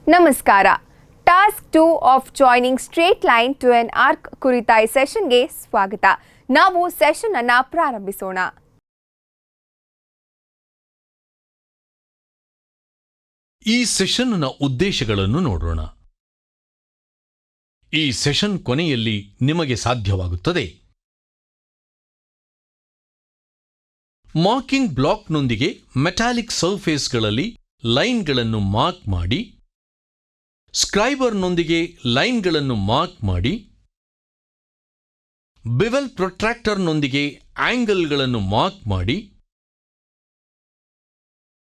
ನಮಸ್ಕಾರ. Task 2 of joining straight line to an arc ಕುರಿತ ಈ ಸೆಷನ್ಗೆ ಸ್ವಾಗತ. ನಾವು ಸೆಷನ್ ಅನ್ನು ಪ್ರಾರಂಭಿಸೋಣ. ಈ ಸೆಷನ್ನ ಉದ್ದೇಶಗಳನ್ನು ನೋಡೋಣ. ಈ ಸೆಷನ್ ಕೊನೆಯಲ್ಲಿ ನಿಮಗೆ ಸಾಧ್ಯವಾಗುತ್ತದೆ ಮಾರ್ಕಿಂಗ್ ಬ್ಲಾಕ್ನೊಂದಿಗೆ ಮೆಟಾಲಿಕ್ ಸರ್ಫೇಸ್ಗಳಲ್ಲಿ ಲೈನ್ಗಳನ್ನು ಮಾರ್ಕ್ ಮಾಡಿ, ಸ್ಕ್ರೈಬರ್ನೊಂದಿಗೆ ಲೈನ್ಗಳನ್ನು ಮಾರ್ಕ್ ಮಾಡಿ, ಬಿವೆಲ್ ಪ್ರೊಟ್ರಾಕ್ಟರ್ನೊಂದಿಗೆ ಆಂಗಲ್ಗಳನ್ನು ಮಾರ್ಕ್ ಮಾಡಿ,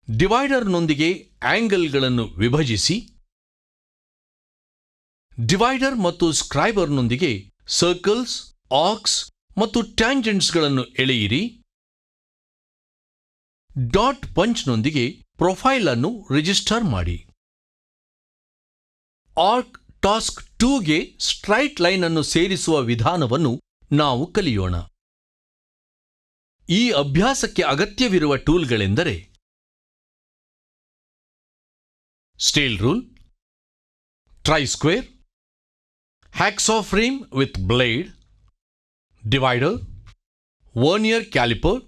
ಡಿವೈಡರ್ನೊಂದಿಗೆ ಆಂಗಲ್ಗಳನ್ನು ವಿಭಜಿಸಿ, ಡಿವೈಡರ್ ಮತ್ತು ಸ್ಕ್ರೈಬರ್ನೊಂದಿಗೆ ಸರ್ಕಲ್ಸ್, ಆರ್ಕ್ಸ್ ಮತ್ತು ಟ್ಯಾಂಜೆಂಟ್ಸ್ಗಳನ್ನು ಎಳೆಯಿರಿ, ಡಾಟ್ ಪಂಚ್ನೊಂದಿಗೆ ಪ್ರೊಫೈಲ್ ಅನ್ನು ರಿಜಿಸ್ಟರ್ ಮಾಡಿ. ಆರ್ಕ್ ಟಾಸ್ಕ್ 2ಗೆ ಸ್ಟ್ರೈಟ್ ಲೈನ್ ಅನ್ನು ಸೇರಿಸುವ ವಿಧಾನವನ್ನು ನಾವು ಕಲಿಯೋಣ. ಈ ಅಭ್ಯಾಸಕ್ಕೆ ಅಗತ್ಯವಿರುವ ಟೂಲ್ಗಳೆಂದರೆ steel rule, try square, hacksaw frame with blade, divider, vernier calliper,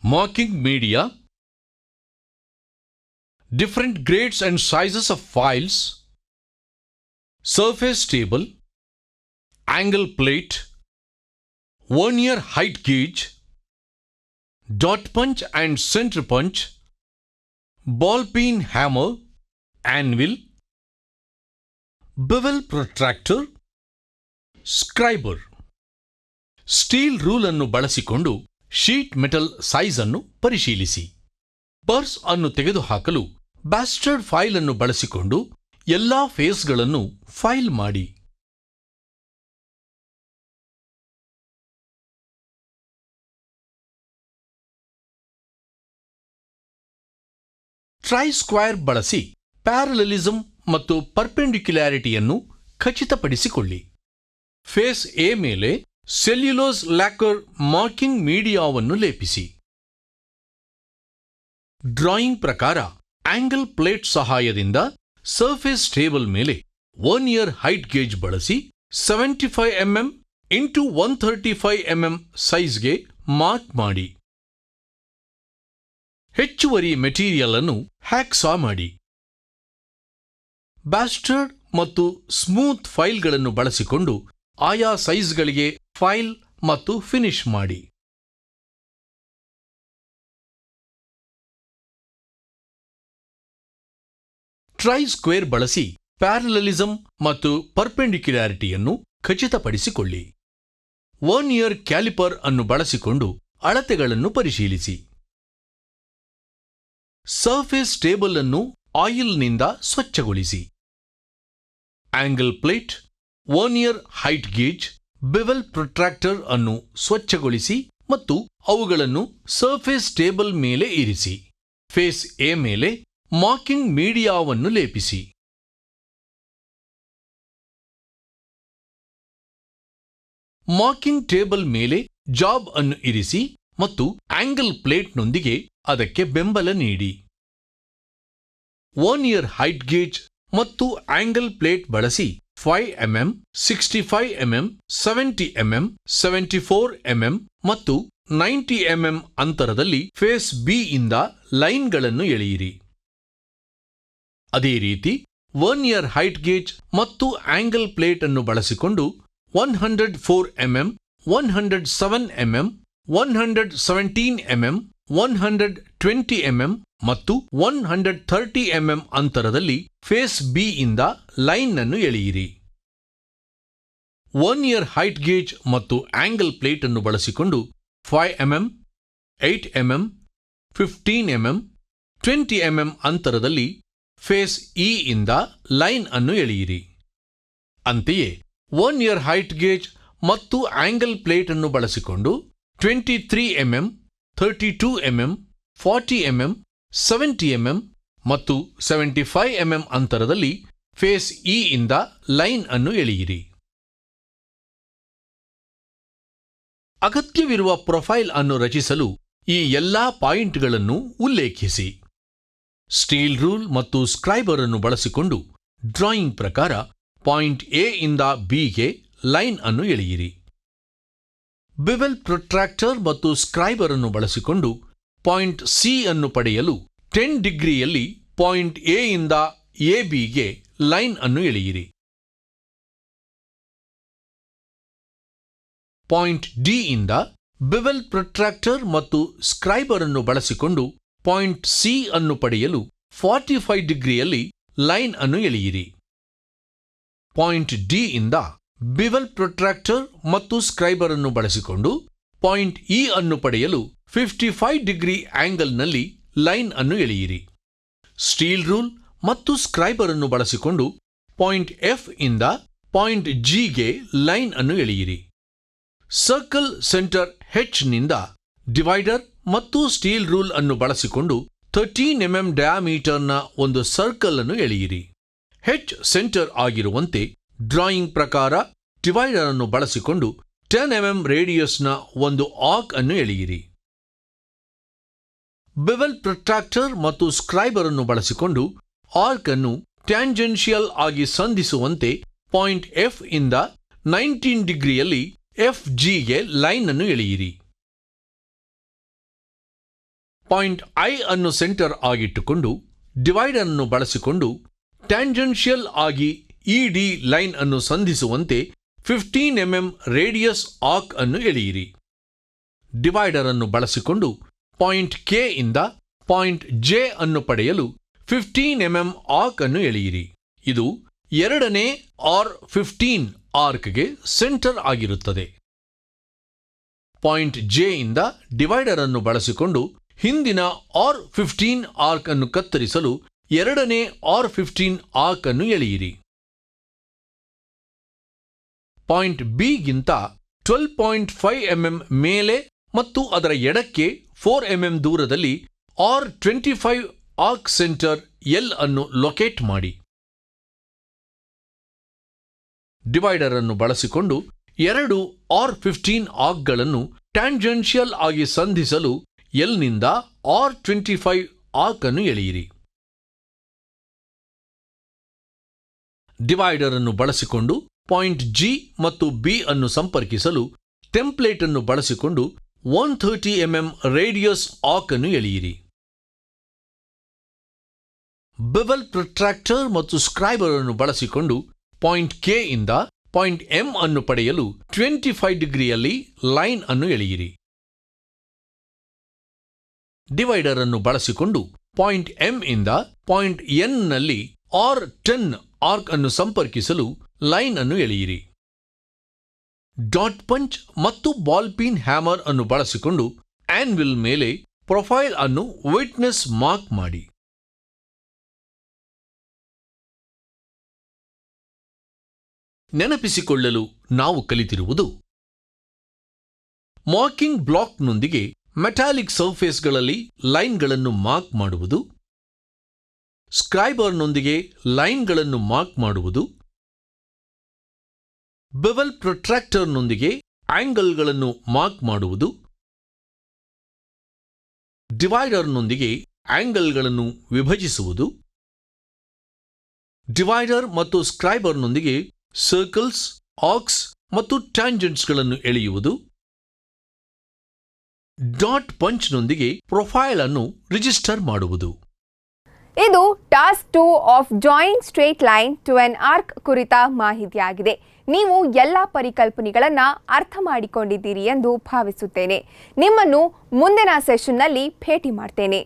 marking media, different grades and sizes of files, surface table, angle plate, vernier height gauge, dot punch and center punch, ball peen hammer, anvil, bevel protractor, scriber. Steel rule ಅನ್ನು ಬಳಸಿಕೊಂಡು sheet metal size ಅನ್ನು ಪರಿಶೀಲಿಸಿ. Purse ಅನ್ನು ತೆಗೆದುಹಾಕಲು ಬ್ಯಾಸ್ಟರ್ಡ್ file ಅನ್ನು ಬಳಸಿಕೊಂಡು ಎಲ್ಲಾ ಫೇಸ್ಗಳನ್ನು file ಮಾಡಿ. ಟ್ರೈ ಸ್ಕ್ವೇರ್ ಬಳಸಿ ಪ್ಯಾರಲಲಿಸಮ್ ಮತ್ತು ಪರ್ಪೆಂಡಿಕ್ಯುಲಾರಿಟಿಯನ್ನು ಖಚಿತಪಡಿಸಿಕೊಳ್ಳಿ. ಫೇಸ್ ಎ ಮೇಲೆ ಸೆಲ್ಯುಲೋಸ್ ಲ್ಯಾಕರ್ ಮಾರ್ಕಿಂಗ್ ಮೀಡಿಯಾವನ್ನು ಲೇಪಿಸಿ. ಡ್ರಾಯಿಂಗ್ ಪ್ರಕಾರ ಆಂಗಲ್ ಪ್ಲೇಟ್ ಸಹಾಯದಿಂದ ಸರ್ಫೇಸ್ ಟೇಬಲ್ ಮೇಲೆ ವರ್ನಿಯರ್ ಹೈಟ್ ಗೇಜ್ ಬಳಸಿ 75 mm ಇಂಟು 135 mm ಸೈಜ್ಗೆ ಮಾರ್ಕ್ ಮಾಡಿ. ಹೆಚ್ಚುವರಿ ಮೆಟೀರಿಯಲ್ ಅನ್ನು ಹ್ಯಾಕ್ಸಾ ಮಾಡಿ. ಬ್ಯಾಸ್ಟರ್ಡ್ ಮತ್ತು ಸ್ಮೂತ್ ಫೈಲ್ಗಳನ್ನು ಬಳಸಿಕೊಂಡು ಆಯಾ ಸೈಜ್ಗಳಿಗೆ ಫೈಲ್ ಮತ್ತು ಫಿನಿಶ್ ಮಾಡಿ. ಟ್ರೈ ಸ್ಕ್ವೇರ್ ಬಳಸಿ ಪ್ಯಾರಲಲಿಸಮ್ ಮತ್ತು ಪರ್ಪೆಂಡಿಕ್ಯುಲಾರಿಟಿಯನ್ನು ಖಚಿತಪಡಿಸಿಕೊಳ್ಳಿ. ವರ್ನಿಯರ್ ಕ್ಯಾಲಿಪರ್ ಅನ್ನು ಬಳಸಿಕೊಂಡು ಅಳತೆಗಳನ್ನು ಪರಿಶೀಲಿಸಿ. ಸರ್ಫೇಸ್ ಟೇಬಲ್ ಅನ್ನು ಆಯಿಲ್ನಿಂದ ಸ್ವಚ್ಛಗೊಳಿಸಿ. Angle plate, vernier height gauge, bevel protractor ಅನ್ನು ಸ್ವಚ್ಛಗೊಳಿಸಿ ಮತ್ತು ಅವುಗಳನ್ನು ಸರ್ಫೇಸ್ ಟೇಬಲ್ ಮೇಲೆ ಇರಿಸಿ. ಫೇಸ್ ಎ ಮೇಲೆ ಮಾರ್ಕಿಂಗ್ ಮೀಡಿಯಾವನ್ನು ಲೇಪಿಸಿ. ಮಾರ್ಕಿಂಗ್ ಟೇಬಲ್ ಮೇಲೆ ಜಾಬ್ ಅನ್ನು ಇರಿಸಿ ಮತ್ತು ಆಂಗಲ್ ಪ್ಲೇಟ್ನೊಂದಿಗೆ ಅದಕ್ಕೆ ಬೆಂಬಲ ನೀಡಿ. ವರ್ನಿಯರ್ ಹೈಟ್ ಗೇಜ್ ಮತ್ತು ಆಂಗಲ್ ಪ್ಲೇಟ್ ಬಳಸಿ 5 mm, 65 mm, 70 mm, 74 mm ಮತ್ತು 90 mm ಅಂತರದಲ್ಲಿ ಫೇಸ್ ಬಿ ಇಂದ ಲೈನ್ಗಳನ್ನು ಎಳೆಯಿರಿ. ಅದೇ ರೀತಿ ವರ್ನಿಯರ್ ಹೈಟ್ ಗೇಜ್ ಮತ್ತು ಆಂಗಲ್ ಪ್ಲೇಟ್ ಅನ್ನು ಬಳಸಿಕೊಂಡು 104 mm, 107 mm, 117 mm, 120 mm ಮತ್ತು 130 mm ಅಂತರದಲ್ಲಿ ಫೇಸ್ ಬಿ ಇಂದ ಲೈನ್ ಅನ್ನು ಎಳೆಯಿರಿ. ವರ್ನಿಯರ್ ಹೈಟ್ ಗೇಜ್ ಮತ್ತು ಆಂಗಲ್ ಪ್ಲೇಟ್ ಅನ್ನು ಬಳಸಿಕೊಂಡು 5 mm, 8 mm, 15 mm, 20 mm ಅಂತರದಲ್ಲಿ ಫೇಸ್ ಇ ಇಂದ ಲೈನ್ ಅನ್ನು ಎಳೆಯಿರಿ. ಅಂತೆಯೇ ವರ್ನಿಯರ್ ಹೈಟ್ ಗೇಜ್ ಮತ್ತು ಆಂಗಲ್ ಪ್ಲೇಟ್ ಅನ್ನು ಬಳಸಿಕೊಂಡು 23 mm, 32 mm, 40 mm, 70 mm ಮತ್ತು 75 mm ಅಂತರದಲ್ಲಿ ಫೇಸ್ ಇ ಇಂದ ಲೈನ್ ಅನ್ನು ಎಳೆಯಿರಿ. ಅಗತ್ಯವಿರುವ ಪ್ರೊಫೈಲ್ ಅನ್ನು ರಚಿಸಲು ಈ ಎಲ್ಲಾ ಪಾಯಿಂಟ್ಗಳನ್ನು ಉಲ್ಲೇಖಿಸಿ. ಸ್ಟೀಲ್ ರೂಲ್ ಮತ್ತು ಸ್ಕ್ರೈಬರ್ ಅನ್ನು ಬಳಸಿಕೊಂಡು ಡ್ರಾಯಿಂಗ್ ಪ್ರಕಾರ ಪಾಯಿಂಟ್ ಎ ಇಂದ ಬಿಗೆ ಲೈನ್ ಅನ್ನು ಎಳೆಯಿರಿ. ಬಿವೆಲ್ ಪ್ರೊಟ್ರಾಕ್ಟರ್ ಮತ್ತು ಸ್ಕ್ರೈಬರ್ ಅನ್ನು ಬಳಸಿಕೊಂಡು ಪಾಯಿಂಟ್ ಸಿ ಅನ್ನು ಪಡೆಯಲು 10 ಡಿಗ್ರಿಯಲ್ಲಿ ಪಾಯಿಂಟ್ ಎ ಇಂದ ಎ ಬಿಗೆ ಲೈನ್ ಅನ್ನು ಎಳೆಯಿರಿ. ಪಾಯಿಂಟ್ ಡಿ ಇಂದ ಬಿವೆಲ್ ಪ್ರೊಟ್ರಾಕ್ಟರ್ ಮತ್ತು ಸ್ಕ್ರೈಬರ್ ಅನ್ನು ಬಳಸಿಕೊಂಡು ಪಾಯಿಂಟ್ ಸಿ ಅನ್ನು ಪಡೆಯಲು 45 ಡಿಗ್ರಿಯಲ್ಲಿ ಲೈನ್ ಅನ್ನು ಎಳೆಯಿರಿ. ಪಾಯಿಂಟ್ ಡಿ ಇಂದ ಬಿವೆಲ್ ಪ್ರೊಟ್ರಾಕ್ಟರ್ ಮತ್ತು ಸ್ಕ್ರೈಬರ್ ಅನ್ನು ಬಳಸಿಕೊಂಡು ಪಾಯಿಂಟ್ ಇ ಅನ್ನು ಪಡೆಯಲು 55 ಡಿಗ್ರಿ ಆಂಗಲ್ನಲ್ಲಿ ಲೈನ್ ಅನ್ನು ಎಳೆಯಿರಿ. ಸ್ಟೀಲ್ ರೂಲ್ ಮತ್ತು ಸ್ಕ್ರೈಬರ್ ಅನ್ನು ಬಳಸಿಕೊಂಡು ಪಾಯಿಂಟ್ ಎಫ್ ಇಂದ ಪಾಯಿಂಟ್ ಜಿಗೆ ಲೈನ್ ಅನ್ನು ಎಳೆಯಿರಿ. ಸರ್ಕಲ್ ಸೆಂಟರ್ ಹೆಚ್ ನಿಂದ ಡಿವೈಡರ್ ಮತ್ತು ಸ್ಟೀಲ್ ರೂಲ್ ಅನ್ನು ಬಳಸಿಕೊಂಡು 13 mm ಡಯಾಮೀಟರ್ನ ಒಂದು ಸರ್ಕಲ್ ಅನ್ನು ಎಳೆಯಿರಿ. ಹೆಚ್ ಸೆಂಟರ್ ಆಗಿರುವಂತೆ ಡ್ರಾಯಿಂಗ್ ಪ್ರಕಾರ ಡಿವೈಡರ್ ಅನ್ನು ಬಳಸಿಕೊಂಡು 10 mm ರೇಡಿಯಸ್ನ ಒಂದು ಆರ್ಕ್ ಅನ್ನು ಎಳೆಯಿರಿ. ಬಿವೆಲ್ ಪ್ರೊಟ್ರಾಕ್ಟರ್ ಮತ್ತು ಸ್ಕ್ರೈಬರ್ ಅನ್ನು ಬಳಸಿಕೊಂಡು ಆರ್ಕ್ ಅನ್ನು ಟ್ಯಾಂಜೆನ್ಷಿಯಲ್ ಆಗಿ ಸಂಧಿಸುವಂತೆ ಪಾಯಿಂಟ್ ಎಫ್ ಇಂದ 19 ಡಿಗ್ರಿಯಲ್ಲಿ ಎಫ್ ಜಿಗೆ ಲೈನ್ ಅನ್ನು ಎಳೆಯಿರಿ. ಪಾಯಿಂಟ್ ಐ ಅನ್ನು ಸೆಂಟರ್ ಆಗಿಟ್ಟುಕೊಂಡು ಡಿವೈಡರ್ ಅನ್ನು ಬಳಸಿಕೊಂಡು ಟ್ಯಾಂಜೆನ್ಷಿಯಲ್ ಆಗಿ ಇಡಿ ಲೈನ್ ಅನ್ನು ಸಂಧಿಸುವಂತೆ 15 mm ರೇಡಿಯಸ್ ಆರ್ಕ್ ಅನ್ನು ಎಳೆಯಿರಿ. ಡಿವೈಡರ್ ಅನ್ನು ಬಳಸಿಕೊಂಡು ಪಾಯಿಂಟ್ ಕೆ ಇಂದ ಪಾಯಿಂಟ್ ಜೆ ಅನ್ನು ಪಡೆಯಲು 15 mm ಆರ್ಕ್ ಅನ್ನು ಎಳೆಯಿರಿ. ಇದು ಎರಡನೇ ಆರ್ 15 ಆರ್ಕ್ಗೆ ಸೆಂಟರ್ ಆಗಿರುತ್ತದೆ. ಪಾಯಿಂಟ್ ಜೆ ಇಂದ ಡಿವೈಡರ್ ಅನ್ನು ಬಳಸಿಕೊಂಡು ಹಿಂದಿನ ಆರ್ 15 ಆರ್ಕ್ ಅನ್ನು ಕತ್ತರಿಸಲು ಎರಡನೇ ಆರ್ 15 ಆರ್ಕ್ ಅನ್ನು ಎಳೆಯಿರಿ. ಪಾಯಿಂಟ್ ಬಿ ಗಿಂತ 12.5 mm ಮೇಲೆ ಮತ್ತು ಅದರ ಎಡಕ್ಕೆ 4 mm ದೂರದಲ್ಲಿ ಆರ್ 25 ಆರ್ಕ್ ಸೆಂಟರ್ ಎಲ್ ಅನ್ನು ಲೊಕೇಟ್ ಮಾಡಿ. ಡಿವೈಡರ್ ಅನ್ನು ಬಳಸಿಕೊಂಡು ಎರಡು ಆರ್ 15 ಆರ್ಕ್ಗಳನ್ನು ಟ್ಯಾಂಜೆನ್ಷಿಯಲ್ ಆಗಿ ಸಂಧಿಸಲು ಎಲ್ನಿಂದ ಆರ್ 25 ಆರ್ಕ್ ಅನ್ನು ಎಳೆಯಿರಿ. ಡಿವೈಡರ್ ಅನ್ನು ಬಳಸಿಕೊಂಡು ಪಾಯಿಂಟ್ ಜಿ ಮತ್ತು ಬಿ ಅನ್ನು ಸಂಪರ್ಕಿಸಲು ಟೆಂಪ್ಲೇಟ್ ಅನ್ನು ಬಳಸಿಕೊಂಡು 130 mm ರೇಡಿಯಸ್ ಆರ್ಕ್ ಅನ್ನು ಎಳೆಯಿರಿ. ಬಿವೆಲ್ ಪ್ರೊಟ್ರಾಕ್ಟರ್ ಮತ್ತು ಸ್ಕ್ರೈಬರ್ ಅನ್ನು ಬಳಸಿಕೊಂಡು ಪಾಯಿಂಟ್ ಕೆ ಇಂದ ಪಾಯಿಂಟ್ ಎಂ ಅನ್ನು ಪಡೆಯಲು 25 ಡಿಗ್ರಿಯಲ್ಲಿ ಲೈನ್ ಅನ್ನು ಎಳೆಯಿರಿ. ಡಿವೈಡರ್ ಅನ್ನು ಬಳಸಿಕೊಂಡು ಪಾಯಿಂಟ್ ಎಂ ಇಂದ ಪಾಯಿಂಟ್ ಎನ್ ನಲ್ಲಿ ಆರ್ 10 ಆರ್ಕ್ ಅನ್ನು ಸಂಪರ್ಕಿಸಲು ಲೈನ್ ಅನ್ನು ಎಳೆಯಿರಿ. ಡಾಟ್ ಪಂಚ್ ಮತ್ತು ಬಾಲ್ ಪೀನ್ ಹ್ಯಾಮರ್ ಅನ್ನು ಬಳಸಿಕೊಂಡು ಆನ್ವಿಲ್ ಮೇಲೆ ಪ್ರೊಫೈಲ್ ಅನ್ನು ವಿಟ್ನೆಸ್ ಮಾರ್ಕ್ ಮಾಡಿ. ನೆನಪಿಸಿಕೊಳ್ಳಲು ನಾವು ಕಲಿತಿರುವುದು ಮಾರ್ಕಿಂಗ್ ಬ್ಲಾಕ್ನೊಂದಿಗೆ ಮೆಟಾಲಿಕ್ ಸರ್ಫೇಸ್ಗಳಲ್ಲಿ ಲೈನ್ಗಳನ್ನು ಮಾರ್ಕ್ ಮಾಡುವುದು, ಸ್ಕ್ರೈಬರ್ನೊಂದಿಗೆ ಲೈನ್ಗಳನ್ನು ಮಾರ್ಕ್ ಮಾಡುವುದು, ಬಿವೆಲ್ ಪ್ರೊಟ್ರಾಕ್ಟರ್ನೊಂದಿಗೆ ಆಂಗಲ್ಗಳನ್ನು ಮಾರ್ಕ್ ಮಾಡುವುದು, ಡಿವೈಡರ್ನೊಂದಿಗೆ ಆಂಗಲ್ಗಳನ್ನು ವಿಭಜಿಸುವುದು, ಡಿವೈಡರ್ ಮತ್ತು ಸ್ಕ್ರೈಬರ್ನೊಂದಿಗೆ ಸರ್ಕಲ್ಸ್, ಆರ್ಕ್ಸ್ ಮತ್ತು ಟ್ಯಾಂಜೆಂಟ್ಸ್ಗಳನ್ನು ಎಳೆಯುವುದು, ಡಾಟ್ ಪಂಚ್ನೊಂದಿಗೆ ಪ್ರೊಫೈಲ್ ಅನ್ನು ರಿಜಿಸ್ಟರ್ ಮಾಡುವುದು. ಇದು task 2 of joining straight line to an arc ಕುರಿತ ಮಾಹಿತಿಯಾಗಿದೆ. ನೀವು ಎಲ್ಲ ಪರಿಕಲ್ಪನೆಗಳನ್ನು ಅರ್ಥ ಮಾಡಿಕೊಂಡಿದ್ದೀರಿ ಎಂದು ಭಾವಿಸುತ್ತೇನೆ. ನಿಮ್ಮನ್ನು ಮುಂದಿನ ಸೆಷನ್ನಲ್ಲಿ ಭೇಟಿ ಮಾಡ್ತೇನೆ.